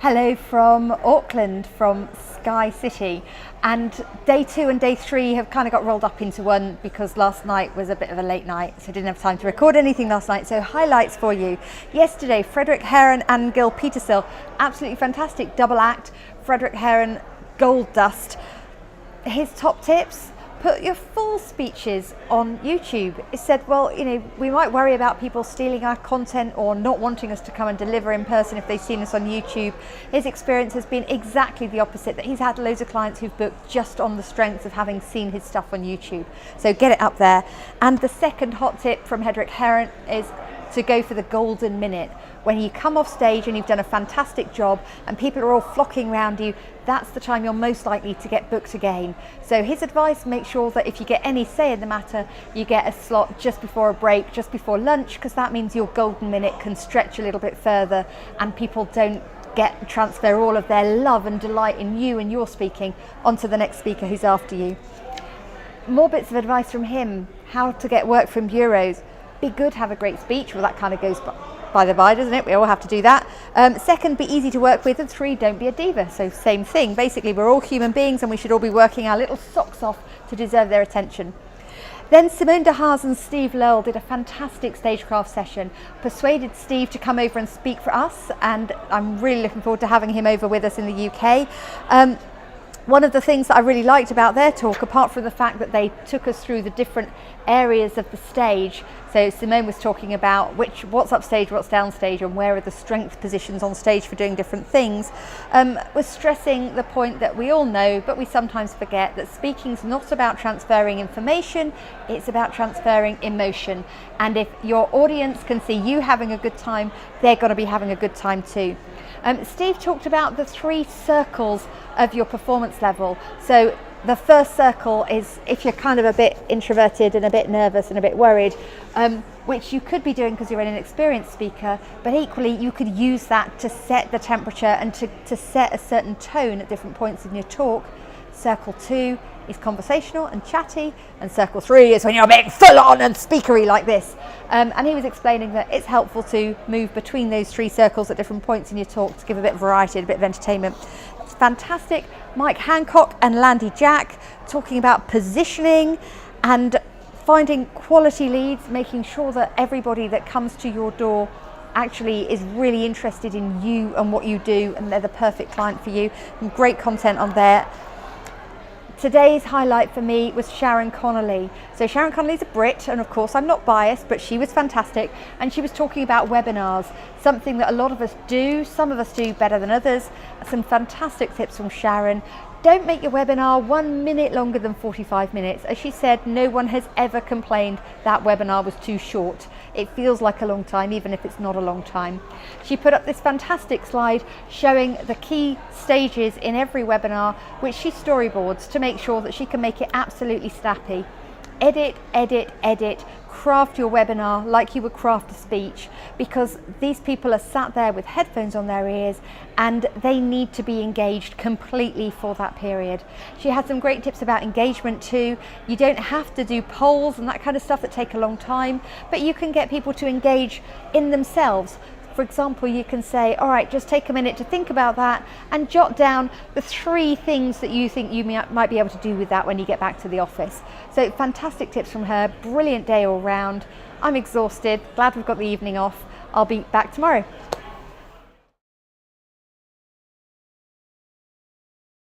Hello from Auckland, from Sky City, and day 2 and day 3 have kind of got rolled up into one because last night was a bit of a late night, so I didn't have time to record anything last night. So highlights for you. Yesterday, Frederick Heron and Gil Petersill, absolutely fantastic double act. Frederick Heron, gold dust. His top tips: put your full speeches on YouTube. It said, well, we might worry about people stealing our content or not wanting us to come and deliver in person if they've seen us on YouTube. His experience has been exactly the opposite, that he's had loads of clients who've booked just on the strength of having seen his stuff on YouTube. So get it up there. And the second hot tip from Frederick Heron is to go for the golden minute. When you come off stage and you've done a fantastic job and people are all flocking around you, that's the time you're most likely to get booked again. So his advice: make sure that if you get any say in the matter, you get a slot just before a break, just before lunch, because that means your golden minute can stretch a little bit further and people don't transfer all of their love and delight in you and your speaking onto the next speaker who's after you. More bits of advice from him: how to get work from bureaus. Be good, have a great speech. Well, that kind of goes by the by, doesn't it? We all have to do that. Second, be easy to work with. And 3, don't be a diva. So same thing. Basically, we're all human beings and we should all be working our little socks off to deserve their attention. Then Simone de Haas and Steve Lowell did a fantastic stagecraft session, persuaded Steve to come over and speak for us, and I'm really looking forward to having him over with us in the UK. One of the things that I really liked about their talk, apart from the fact that they took us through the different areas of the stage, so Simone was talking about what's upstage, what's downstage, and where are the strength positions on stage for doing different things, was stressing the point that we all know, but we sometimes forget, that speaking's not about transferring information, it's about transferring emotion. And if your audience can see you having a good time, they're going to be having a good time too. Steve talked about the 3 circles of your performance level. So the first circle is if you're kind of a bit introverted and a bit nervous and a bit worried, which you could be doing because you're an inexperienced speaker, but equally you could use that to set the temperature and to set a certain tone at different points in your talk. Circle 2 is conversational and chatty, and circle 3 is when you're being full on and speakery like this. And he was explaining that it's helpful to move between those 3 circles at different points in your talk to give a bit of variety and a bit of entertainment. It's fantastic. Mike Hancock and Landy Jack talking about positioning and finding quality leads, making sure that everybody that comes to your door actually is really interested in you and what you do, and they're the perfect client for you. And great content on there. Today's highlight for me was Sharon Connolly. So Sharon Connolly's a Brit, and of course I'm not biased, but she was fantastic, and she was talking about webinars, something that a lot of us do, some of us do better than others. Some fantastic tips from Sharon. Don't make your webinar 1 minute longer than 45 minutes. As she said, no one has ever complained that webinar was too short. It feels like a long time, even if it's not a long time. She put up this fantastic slide showing the key stages in every webinar, which she storyboards to make sure that she can make it absolutely snappy. Edit, edit, edit. Craft your webinar like you would craft a speech, because these people are sat there with headphones on their ears and they need to be engaged completely for that period. She had some great tips about engagement too. You don't have to do polls and that kind of stuff that take a long time, but you can get people to engage in themselves. For example, you can say, all right, just take a minute to think about that and jot down the 3 things that you think you might be able to do with that when you get back to the office. So fantastic tips from her, brilliant day all round. I'm exhausted, glad we've got the evening off. I'll be back tomorrow.